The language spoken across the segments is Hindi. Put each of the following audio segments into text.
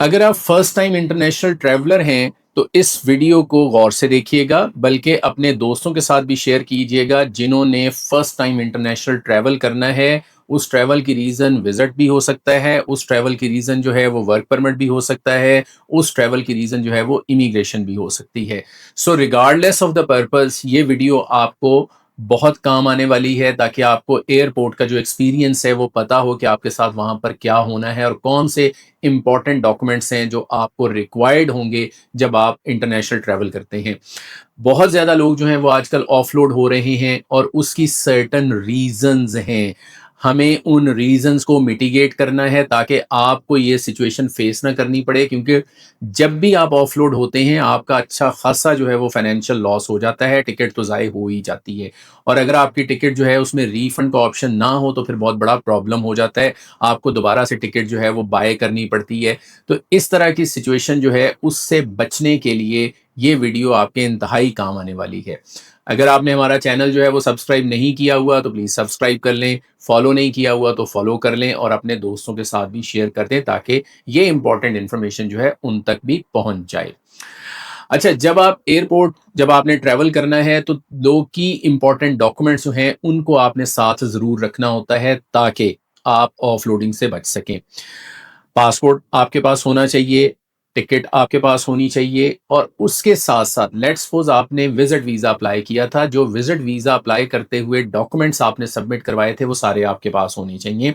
अगर आप फर्स्ट टाइम इंटरनेशनल ट्रैवलर हैं, तो इस वीडियो को गौर से देखिएगा, बल्कि अपने दोस्तों के साथ भी शेयर कीजिएगा जिन्होंने फर्स्ट टाइम इंटरनेशनल ट्रैवल करना है। उस ट्रैवल की रीज़न विज़िट भी हो सकता है, उस ट्रैवल की रीज़न जो है वो वर्क परमिट भी हो सकता है, उस ट्रैवल की रीज़न जो है वो इमिग्रेशन भी हो सकती है। सो रिगार्डलेस ऑफ द पर्पज़ ये वीडियो आपको बहुत काम आने वाली है, ताकि आपको एयरपोर्ट का जो एक्सपीरियंस है वो पता हो कि आपके साथ वहाँ पर क्या होना है और कौन से इम्पॉर्टेंट डॉक्यूमेंट्स हैं जो आपको रिक्वायर्ड होंगे जब आप इंटरनेशनल ट्रैवल करते हैं। बहुत ज़्यादा लोग जो हैं वो आजकल ऑफलोड हो रहे हैं और उसकी सर्टेन रीज़न्स हैं। हमें उन रीज़न्स को मिटिगेट करना है ताकि आपको ये सिचुएशन फेस ना करनी पड़े, क्योंकि जब भी आप ऑफलोड होते हैं आपका अच्छा खासा जो है वो फाइनेंशियल लॉस हो जाता है, टिकट तो ज़ाय हो ही जाती है। और अगर आपकी टिकट जो है उसमें रिफंड का ऑप्शन ना हो तो फिर बहुत बड़ा प्रॉब्लम हो जाता है, आपको दोबारा से टिकट जो है वो बाय करनी पड़ती है। तो इस तरह की सिचुएशन जो है उससे बचने के लिए ये वीडियो आपके इंतहाई काम आने वाली है। अगर आपने हमारा चैनल जो है वो सब्सक्राइब नहीं किया हुआ तो प्लीज़ सब्सक्राइब कर लें, फॉलो नहीं किया हुआ तो फॉलो कर लें और अपने दोस्तों के साथ भी शेयर कर दें ताकि ये इंपॉर्टेंट इन्फॉर्मेशन जो है उन तक भी पहुंच जाए। अच्छा, जब आपने ट्रैवल करना है तो 2 की इम्पोर्टेंट डॉक्यूमेंट्स जो हैं उनको आपने साथ ज़रूर रखना होता है ताकि आप ऑफलोडिंग से बच सकें। पासपोर्ट आपके पास होना चाहिए, टिकट आपके पास होनी चाहिए और उसके साथ-साथ लेट्स सपोज़ आपने विज़िट वीज़ा अप्लाई किया था, जो विज़िट वीज़ा अप्लाई करते हुए डॉक्यूमेंट्स आपने सबमिट करवाए थे वो सारे आपके पास होने चाहिए।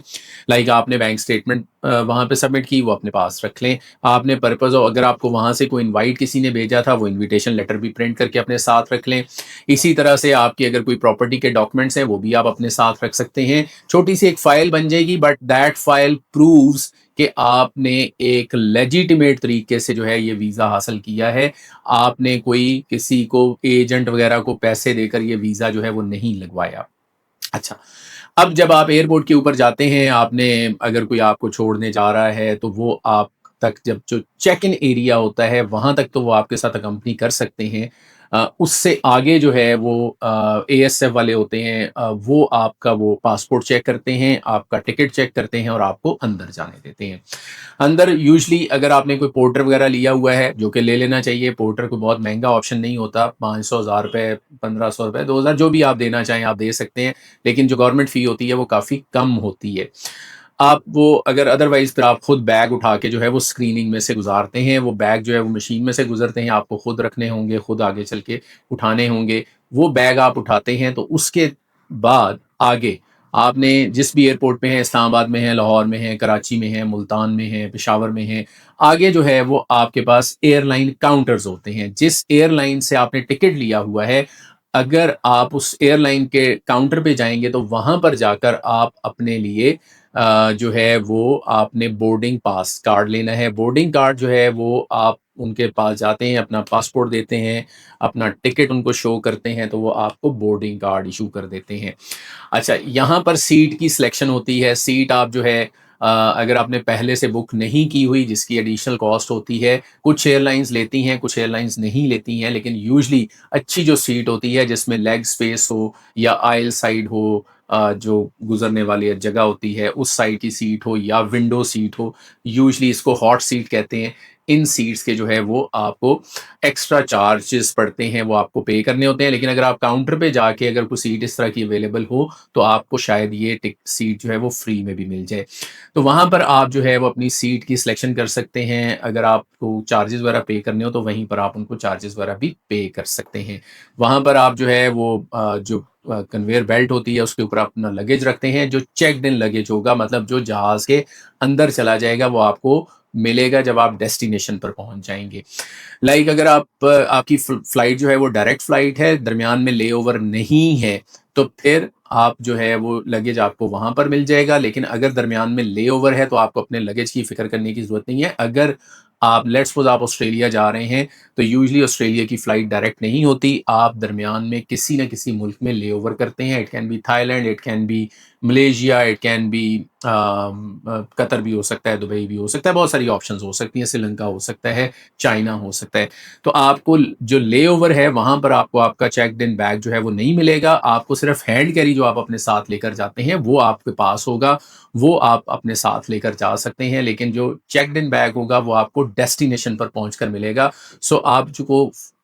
लाइक आपने बैंक स्टेटमेंट वहाँ पे सबमिट की, वो अपने पास रख लें। आपने पर्पज़ ऑफ अगर आपको वहाँ से कोई इनवाइट किसी ने भेजा था, वो इन्विटेशन लेटर भी प्रिंट करके अपने साथ रख लें। इसी तरह से आपकी अगर कोई प्रॉपर्टी के डॉक्यूमेंट्स हैं, वो भी आप अपने साथ रख सकते हैं। छोटी-सी एक फ़ाइल बन जाएगी, बट दैट फ़ाइल प्रूव्स कि आपने एक लेजिटिमेट तरीके से जो है ये वीज़ा हासिल किया है। आपने कोई किसी को एजेंट वग़ैरह को पैसे देकर ये वीज़ा जो है वो नहीं लगवाया। अच्छा, अब जब आप एयरपोर्ट के ऊपर जाते हैं, आपने अगर कोई आपको छोड़ने जा रहा है, तो वो आप तक जब जो चेक इन एरिया होता है, वहाँ तक तो वो आपके साथ अकम्पनी कर सकते हैं। उससे आगे जो है वो एएसएफ वाले होते हैं, वो आपका वो पासपोर्ट चेक करते हैं, आपका टिकट चेक करते हैं और आपको अंदर जाने देते हैं। अंदर यूजुअली अगर आपने कोई पोर्टर वगैरह लिया हुआ है, जो कि ले लेना चाहिए, पोर्टर कोई बहुत महँगा ऑप्शन नहीं होता, 500 हज़ार रुपए, 1500 रुपए, 2000 जो भी आप देना चाहें आप दे सकते हैं, लेकिन जो गवर्नमेंट फ़ी होती है वो काफ़ी कम होती है। आप वो अगर अदरवाइज़ फिर आप खुद बैग उठा के जो है वो स्क्रीनिंग में से गुज़ारते हैं, वो बैग जो है वो मशीन में से गुज़रते हैं, आपको खुद रखने होंगे, खुद आगे चल के उठाने होंगे। वो बैग आप उठाते हैं तो उसके बाद आगे आपने जिस भी एयरपोर्ट पे हैं, इस्लामाबाद में है, लाहौर में है, कराची में है, मुल्तान में है, पेशावर में है, आगे जो है वो आपके पास एयरलाइन काउंटर्स होते हैं। जिस एयरलाइन से आपने टिकट लिया हुआ है, अगर आप उस एयरलाइन के काउंटर पे जाएँगे तो वहाँ पर जाकर आप अपने लिए जो है वो आपने बोर्डिंग पास कार्ड लेना है। बोर्डिंग कार्ड जो है वो आप उनके पास जाते हैं, अपना पासपोर्ट देते हैं, अपना टिकट उनको शो करते हैं, तो वो आपको बोर्डिंग कार्ड इश्यू कर देते हैं। अच्छा, यहाँ पर सीट की सिलेक्शन होती है। सीट आप जो है अगर आपने पहले से बुक नहीं की हुई जिसकी एडिशनल कॉस्ट होती है, कुछ एयरलाइंस लेती हैं, कुछ एयरलाइंस नहीं लेती हैं, लेकिन यूजुअली अच्छी जो सीट होती है जिसमें लेग स्पेस हो या आइल साइड हो, जो गुज़रने वाली जगह होती है उस साइड की सीट हो या विंडो सीट हो, यूजुअली इसको हॉट सीट कहते हैं। इन सीट्स के जो है वो आपको एक्स्ट्रा चार्जेस पड़ते हैं, वो आपको पे करने होते हैं, लेकिन अगर आप काउंटर पे जाके अगर कोई सीट इस तरह की अवेलेबल हो तो आपको शायद ये सीट जो है वो फ्री में भी मिल जाए। तो वहाँ पर आप जो है वो अपनी सीट की सिलेक्शन कर सकते हैं। अगर आपको चार्जेस वगैरह पे करने हो तो वहीं पर आप उनको चार्जेस वगैरह भी पे कर सकते हैं। वहाँ पर आप जो है वो जो कन्वेयर बेल्ट होती है उसके ऊपर अपना लगेज रखते हैं, जो चेक्ड इन लगेज होगा, मतलब जो जहाज़ के अंदर चला जाएगा वो आपको मिलेगा जब आप डेस्टिनेशन पर पहुँच जाएँगे। लाइक अगर आपकी फ्लाइट जो है वो डायरेक्ट फ्लाइट है, दरमियान में लेओवर नहीं है, तो फिर आप जो है वो लगेज आपको वहाँ पर मिल जाएगा। लेकिन अगर दरमियान में लेओवर है तो आपको अपने लगेज की फ़िक्र करने की ज़रूरत नहीं है। अगर आप लेट्स सपोज़ आप ऑस्ट्रेलिया जा रहे हैं, तो यूजुअली ऑस्ट्रेलिया की फ़्लाइट डायरेक्ट नहीं होती। आप दरमियान में किसी न किसी मुल्क में लेओवर करते हैं। It can be Thailand, it can be Malaysia, it can be Qatar भी हो सकता है, दुबई भी हो सकता है, बहुत सारी ऑप्शंस हो सकती हैं, श्रीलंका हो सकता है, चाइना हो सकता है। तो आपको जो लेओवर है वहाँ पर आपको आपका चेक्ड इन बैग जो है वो नहीं मिलेगा, आपको सिर्फ हैंड कैरी जो आप अपने साथ लेकर जाते हैं वो आपके पास होगा, वो आप अपने साथ लेकर जा सकते हैं, लेकिन जो चेक्ड इन बैग होगा वो आपको डेस्टिनेशन पर पहुँचकर मिलेगा। सो आप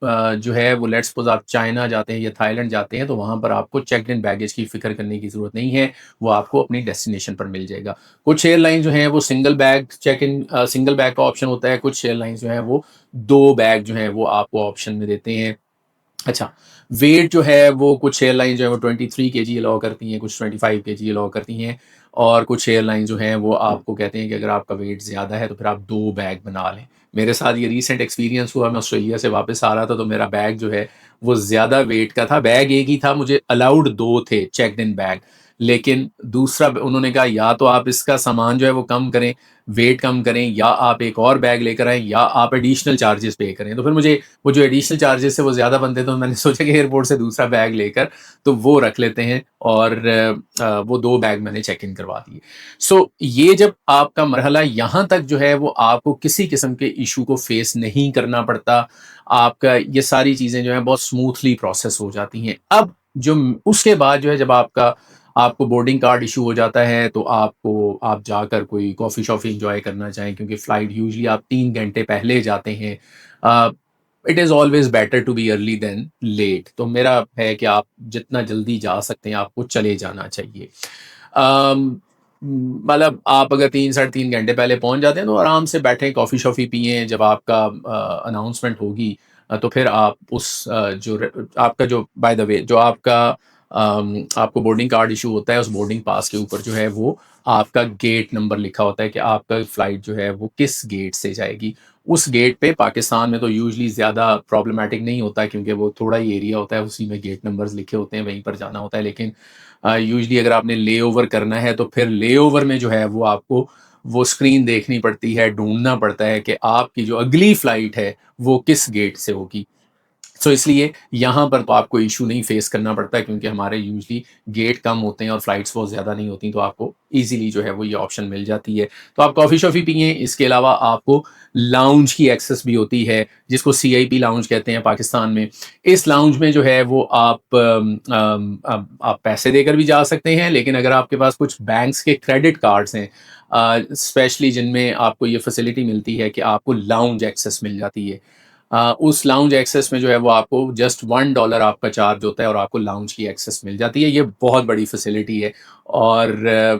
जो है वो लेट्स सपोज़ आप चाइना जाते हैं या थाईलैंड जाते हैं, तो वहाँ पर आपको चेक्ड इन बैगेज की फ़िक्र करने की ज़रूरत नहीं है, वो आपको अपनी डेस्टिनेशन पर मिल जाएगा। कुछ एयरलाइन जो हैं वो सिंगल बैग का ऑप्शन होता है, कुछ एयरलाइन्स जो हैं वो 2 बैग जो हैं वो आपको ऑप्शन में देते हैं। अच्छा, वेट जो है वो कुछ एयरलाइन जो है वो 23 केजी अलाउ करती हैं, कुछ 25 केजी अलाउ करती हैं और कुछ एयरलाइन जो हैं वो आपको कहते हैं कि अगर आपका वेट ज़्यादा है तो फिर आप 2 बैग बना लें। मेरे साथ ये रीसेंट एक्सपीरियंस हुआ, मैं ऑस्ट्रेलिया से वापस आ रहा था तो मेरा बैग जो है वो ज़्यादा वेट का था। बैग एक ही था, मुझे अलाउड 2 थे चेक्ड इन बैग, लेकिन दूसरा उन्होंने कहा या तो आप इसका सामान जो है वो कम करें, वेट कम करें या आप एक और बैग लेकर आएँ या आप एडिशनल चार्जेज़ पे करें। तो फिर मुझे वो जो एडिशनल चार्जेस है वो ज़्यादा बनते तो मैंने सोचा कि एयरपोर्ट से दूसरा बैग लेकर तो वो रख लेते हैं और वो 2 बैग मैंने चेक इन करवा दिए। सो ये जब आपका मरहला यहाँ तक जो है वो आपको किसी किस्म के इश्यू को फेस नहीं करना पड़ता, आपका ये सारी चीज़ें जो हैं बहुत स्मूथली प्रोसेस हो जाती हैं। अब जो उसके बाद जो है जब आपको बोर्डिंग कार्ड इश्यू हो जाता है तो आप जाकर कोई कॉफ़ी-शॉफ़ी एन्जॉय करना चाहें क्योंकि फ्लाइट यूजुअली आप 3 घंटे पहले जाते हैं। Uh, it is always better to be early than late. तो मेरा है कि आप जितना जल्दी जा सकते हैं, आपको चले जाना चाहिए। अम, मतलब आप अगर 3 साढ़े 3 घंटे पहले पहुँच जाते हैं, तो आराम से बैठें, कॉफ़ी-शॉफ़ी पिएँ, जब आपका अनाउंसमेंट होगी तो फिर आप आपका जो बाय द वे जो आपको बोर्डिंग कार्ड इश्यू होता है, उस बोर्डिंग पास के ऊपर जो है वो आपका गेट नंबर लिखा होता है कि आपका फ्लाइट जो है वो किस गेट से जाएगी। उस गेट पे पाकिस्तान में तो यूजुअली ज़्यादा प्रॉब्लमैटिक नहीं होता है क्योंकि वो थोड़ा ही एरिया होता है, उसी में गेट नंबर्स लिखे होते हैं, वहीं पर जाना होता है। लेकिन यूजुअली अगर आपने लेओवर करना है, तो फिर लेओवर में जो है वो आपको वो स्क्रीन देखनी पड़ती है, ढूँढना पड़ता है कि आपकी जो अगली फ्लाइट है, वो किस गेट से होगी। सो इसलिए यहाँ पर तो आपको इश्यू नहीं फेस करना पड़ता है क्योंकि हमारे यूजुअली गेट कम होते हैं और फ्लाइट्स बहुत ज़्यादा नहीं होती, तो आपको ईज़िली जो है वो ये ऑप्शन मिल जाती है। तो आप कॉफ़ी-शॉफ़ी पिएँ, इसके अलावा आपको लाउंज की एक्सेस भी होती है, जिसको सीआईपी लाउंज कहते हैं पाकिस्तान में। इस लाउंज में जो है वो आप पैसे देकर भी जा सकते हैं, लेकिन अगर आपके पास कुछ बैंक्स के क्रेडिट कार्ड्स हैं स्पेशली जिनमें आपको ये फैसिलिटी मिलती है कि आपको लाउंज एक्सेस मिल जाती है। उस लाउंज एक्सेस में जो है वो आपको जस्ट $1 आपका चार्ज होता है और आपको लाउंज की एक्सेस मिल जाती है। ये बहुत बड़ी फैसिलिटी है और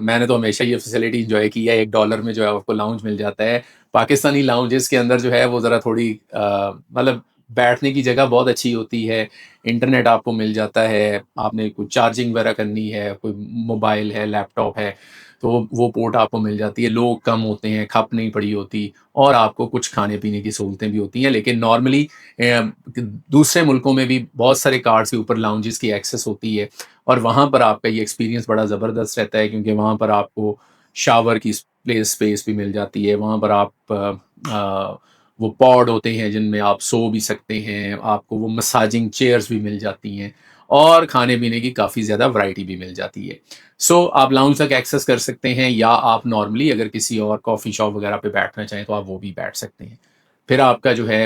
मैंने तो हमेशा ये फैसिलिटी एन्जॉय की है, $1 में जो है आपको लाउंज मिल जाता है। पाकिस्तानी लाउंजेस के अंदर जो है वो ज़रा थोड़ी मतलब बैठने की जगह बहुत अच्छी होती है, इंटरनेट आपको मिल जाता है, आपने कुछ चार्जिंग वगैरह करनी है, कोई मोबाइल है, लैपटॉप है, तो वो पोर्ट आपको मिल जाती है, लोग कम होते हैं, खप नहीं पड़ी होती और आपको कुछ खाने-पीने की सहूलतें भी होती हैं। लेकिन नॉर्मली दूसरे मुल्कों में भी बहुत सारे कार्ड्स के ऊपर लाउंजेस की एक्सेस होती है और वहाँ पर आपका ये एक्सपीरियंस बड़ा ज़बरदस्त रहता है क्योंकि वहाँ पर आपको शावर की स्पेस भी मिल जाती है। वहाँ पर वो पॉड होते हैं जिनमें आप सो भी सकते हैं, आपको वो मसाजिंग चेयर्स भी मिल जाती हैं और खाने-पीने की काफ़ी ज़्यादा वैरायटी भी मिल जाती है। सो आप लाउंज तक एक्सेस कर सकते हैं या आप नॉर्मली अगर किसी और कॉफ़ी शॉप वगैरह पे बैठना चाहें तो आप वो भी बैठ सकते हैं। फिर आपका जो है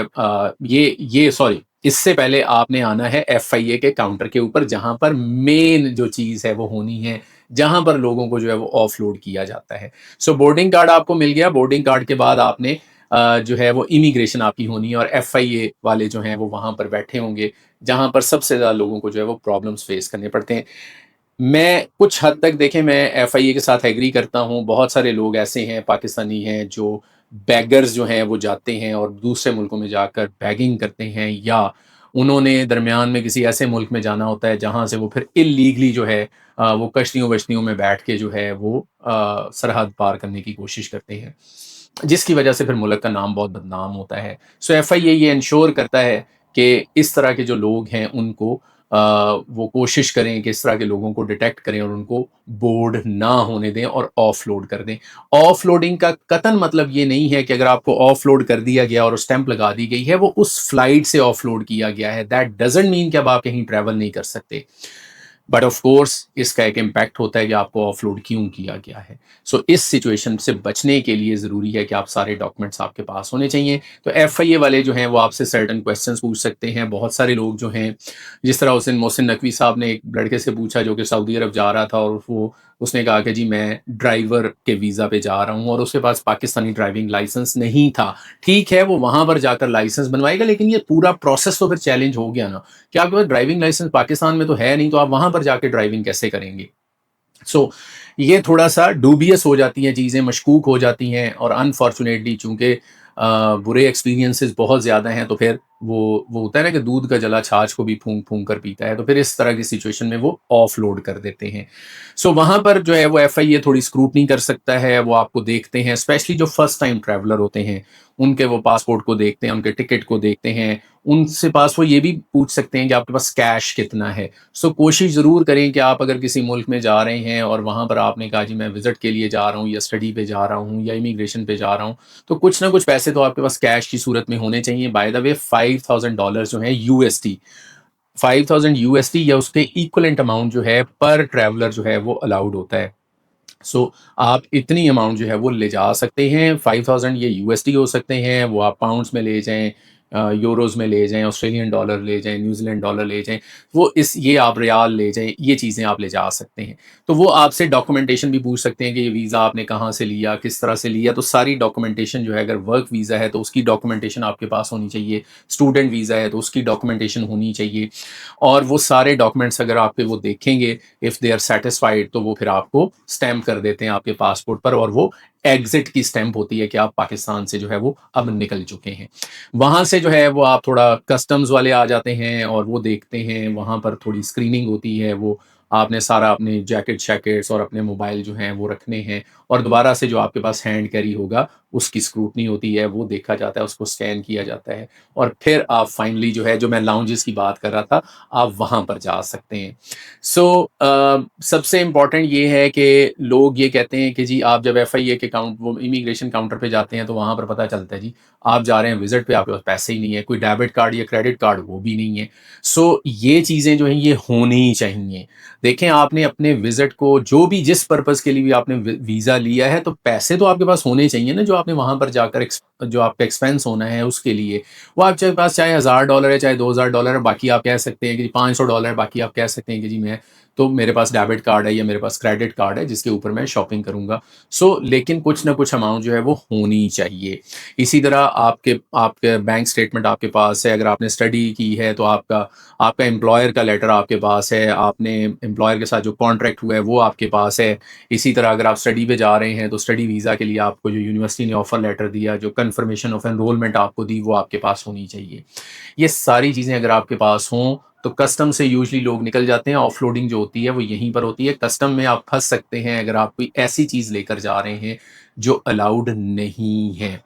ये सॉरी इससे पहले आपने आना है एफआईए के काउंटर के ऊपर जहाँ पर मेन जो चीज़ है वो होनी है, जहाँ पर लोगों को जो है वो ऑफलोड किया जाता है। सो बोर्डिंग कार्ड आपको मिल गया, बोर्डिंग कार्ड के बाद आपने जो है वो इमिग्रेशन आपकी होनी है और एफआईए वाले जो हैं वो वहाँ पर बैठे होंगे, जहाँ पर सबसे ज़्यादा लोगों को जो है वो प्रॉब्लम्स फेस करने पड़ते हैं। मैं कुछ हद तक देखें मैं एफआईए के साथ एग्री करता हूँ। बहुत सारे लोग ऐसे हैं पाकिस्तानी हैं जो बेगर्स जो हैं वो जाते हैं और दूसरे मुल्कों में जाकर बेगिंग करते हैं या उन्होंने दरमियान में किसी ऐसे मुल्क में जाना होता है जहाँ से वो फिर इल्लीगली जो है वो कश्तियों-वश्तियों में बैठ के जो है वो सरहद पार करने की कोशिश करते हैं। जिसकी वजह से फिर मुल्क का नाम बहुत बदनाम होता है। सो एफआईए ये इंश्योर करता है कि इस तरह के जो लोग हैं उनको वो कोशिश करें कि इस तरह के लोगों को डिटेक्ट करें और उनको बोर्ड ना होने दें और ऑफलोड कर दें। ऑफलोडिंग का कतन मतलब ये नहीं है कि अगर आपको ऑफलोड कर दिया गया और स्टैंप लगा दी गई है, वो उस फ्लाइट से ऑफलोड किया गया है। दैट डज़न्ट मीन कि अब आप कहीं ट्रैवल नहीं कर सकते। बट ऑफ कोर्स इसका एक इम्पैक्ट होता है कि आपको ऑफलोड क्यों किया गया है। सो इस सिचुएशन से बचने के लिए ज़रूरी है कि आप सारे डॉक्यूमेंट्स आपके पास होने चाहिए। तो एफआईए वाले जो हैं वो आपसे सर्टेन क्वेश्चंस पूछ सकते हैं। बहुत सारे लोग जो हैं, जिस तरह उस दिन मोहसिन नकवी साहब ने एक लड़के से पूछा जो कि सऊदी अरब जा रहा था, और वो उसने कहा कि जी मैं ड्राइवर के वीज़ा पे जा रहा हूँ, और उसके पास पाकिस्तानी ड्राइविंग लाइसेंस नहीं था। ठीक है, वो वहाँ पर जाकर लाइसेंस बनवाएगा, लेकिन ये पूरा प्रोसेस तो फिर चैलेंज हो गया ना, कि आपके पास ड्राइविंग लाइसेंस पाकिस्तान में तो है नहीं, तो आप वहाँ पर जाके ड्राइविंग कैसे करेंगे? ये थोड़ा-सा डूबियस हो जाती हैं चीज़ें, मशकूक हो जाती हैं, और अनफॉर्चुनेटली चूँकि बुरे एक्सपीरियंसेस बहुत ज़्यादा हैं, तो फिर वो होता है ना कि दूध का जला छाछ को भी फूँक-फूँक कर पीता है, तो फिर इस तरह की सिचुएशन में वो ऑफलोड कर देते हैं। वहाँ पर जो है वो एफआईए थोड़ी स्क्रूटनी कर सकता है, वो आपको देखते हैं, स्पेशली जो फर्स्ट टाइम ट्रैवलर होते हैं, उनके वो पासपोर्ट को देखते हैं, उनके टिकट को देखते हैं, उनसे पास वो ये भी पूछ सकते हैं कि आपके पास कैश कितना है। कोशिश ज़रूर करें कि आप अगर किसी मुल्क में जा रहे हैं और वहाँ पर आपने कहा जी मैं विज़िट के लिए जा रहा हूँ, या स्टडी पे जा रहा हूँ, या इमिग्रेशन पे जा रहा हूँ, तो कुछ ना कुछ पैसे तो आपके पास कैश की सूरत में होने चाहिए। बाय द वे $5000 जो है यूएसडी, 5000 यूएसडी या उसके इक्विवेलेंट अमाउंट जो है पर ट्रैवलर जो है वो अलाउड होता है। आप इतनी अमाउंट जो है वो ले जा सकते हैं। 5000 ये यूएसडी हो सकते हैं, वो आप पाउंड्स में ले जाएँ, यूरोज़ में ले जाएँ, ऑस्ट्रेलियन डॉलर ले जाएँ, न्यूज़ीलैंड डॉलर ले जाएँ, ये आप रियाल ले जाएँ, ये चीज़ें आप ले जा सकते हैं। तो वो आपसे डॉक्यूमेंटेशन भी पूछ सकते हैं कि ये वीज़ा आपने कहाँ से लिया, किस तरह से लिया, तो सारी डॉक्यूमेंटेशन जो है, अगर वर्क वीज़ा है तो उसकी डॉक्यूमेंटेशन आपके पास होनी चाहिए, स्टूडेंट वीज़ा है तो उसकी डॉक्यूमेंटेशन होनी चाहिए, और वो सारे डॉक्यूमेंट्स अगर आपके वो देखेंगे, इफ़ दे आर सैटिस्फाइड, तो वो फिर आपको स्टैम्प कर देते हैं आपके पासपोर्ट पर, और वो एग्ज़िट की स्टैम्प होती है कि आप पाकिस्तान से जो है वो अब निकल चुके हैं। वहाँ से जो है वो आप थोड़ा कस्टम्स वाले आ जाते हैं, और वो देखते हैं, वहाँ पर थोड़ी स्क्रीनिंग होती है, वो आपने सारा अपने जैकेट्स और अपने मोबाइल जो हैं वो रखने हैं, और दोबारा से जो आपके पास हैंड कैरी होगा, उसकी स्क्रूटनी होती है, वो देखा जाता है, उसको स्कैन किया जाता है, और फिर आप फाइनली जो है, जो मैं लाउंजेस की बात कर रहा था, आप वहाँ पर जा सकते हैं। सबसे इम्पोर्टेंट ये है कि लोग ये कहते हैं कि जी आप जब एफआईए के वो इमिग्रेशन काउंटर पे जाते हैं, तो वहाँ पर पता चलता है जी आप जा रहे हैं विजिट पे, आपके पास पैसे ही नहीं है, कोई डेबिट कार्ड या क्रेडिट कार्ड वो भी नहीं है। ये चीज़ें जो हैं ये होनी ही चाहिए। देखें, आपने अपने विजिट को जो भी जिस पर्पज़ के लिए भी आपने वीज़ा लिया है, तो पैसे तो आपके पास होने चाहिए ना, जो आपने वहाँ पर जाकर जो आपका एक्सपेंस होना है उसके लिए। वो आपके पास चाहे $1000 है, चाहे $2000 है, बाकी आप कह सकते हैं कि $500 है, बाकी आप कह सकते हैं कि जी मैं तो मेरे पास डेबिट कार्ड है या मेरे पास क्रेडिट कार्ड है जिसके ऊपर मैं शॉपिंग करूँगा। लेकिन कुछ ना कुछ अमाउंट जो है वो होनी चाहिए। इसी तरह आपके आपके बैंक स्टेटमेंट आपके पास है, अगर आपने स्टडी की है तो आपका आपका एम्प्लॉयर का लेटर आपके पास है, आपने एम्प्लॉयर के साथ जो कॉन्ट्रैक्ट हुआ है वो आपके पास है। इसी तरह अगर आप स्टडी पे जा रहे हैं तो स्टडी वीज़ा के लिए आपको जो यूनिवर्सिटी ने ऑफ़र लेटर दिया, जो कन्फर्मेशन ऑफ एनरोलमेंट आपको दी, वो आपके पास होनी चाहिए। ये सारी चीज़ें अगर आपके पास हों, तो कस्टम से यूजुअली लोग निकल जाते हैं, ऑफलोडिंग जो होती है वो यहीं पर होती है। कस्टम में आप फँस सकते हैं अगर आप कोई ऐसी चीज़ लेकर जा रहे हैं जो अलाउड नहीं है।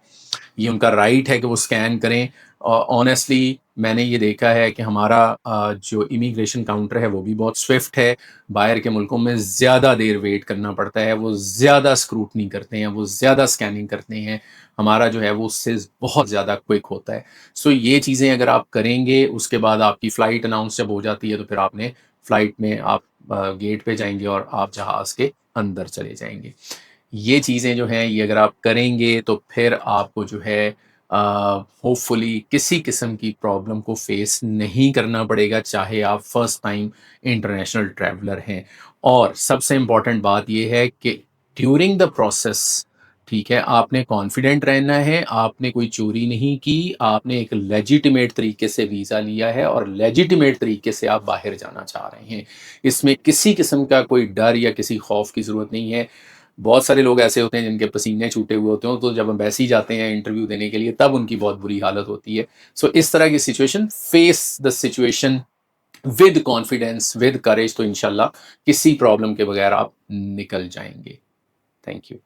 ये उनका राइट है कि वो स्कैन करें। ऑनेस्टली मैंने ये देखा है कि हमारा जो इमिग्रेशन काउंटर है वो भी बहुत स्विफ्ट है। बाहर के मुल्कों में ज़्यादा देर वेट करना पड़ता है, वो ज़्यादा स्क्रूटनी करते हैं, वो ज़्यादा स्कैनिंग करते हैं। हमारा जो है वो उससे बहुत ज़्यादा क्विक होता है। ये चीज़ें अगर आप करेंगे, उसके बाद आपकी फ़्लाइट अनाउंस जब हो जाती है, तो फिर आपने फ़्लाइट में आप गेट पे जाएँगे और आप जहाज़ के अंदर चले जाएँगे। ये चीज़ें जो हैं ये अगर आप करेंगे तो फिर आपको जो है होपफुली किसी किस्म की प्रॉब्लम को फेस नहीं करना पड़ेगा, चाहे आप फर्स्ट टाइम इंटरनेशनल ट्रैवलर हैं। और सबसे इम्पोर्टेंट बात ये है कि ड्यूरिंग द प्रोसेस, ठीक है, आपने कॉन्फिडेंट रहना है, आपने कोई चोरी नहीं की, आपने एक लेजिटिमेट तरीके से वीज़ा लिया है और लेजिटिमेट तरीके से आप बाहर जाना चाह रहे हैं। इसमें किसी किस्म का कोई डर या किसी खौफ की ज़रूरत नहीं है। बहुत सारे लोग ऐसे होते हैं जिनके पसीने छूटे हुए होते हैं, तो जब एम्बेसी जाते हैं इंटरव्यू देने के लिए, तब उनकी बहुत बुरी हालत होती है। इस तरह की situation, face the situation with confidence, with courage, तो इंशाल्लाह किसी प्रॉब्लम के बगैर आप निकल जाएँगे। Thank you.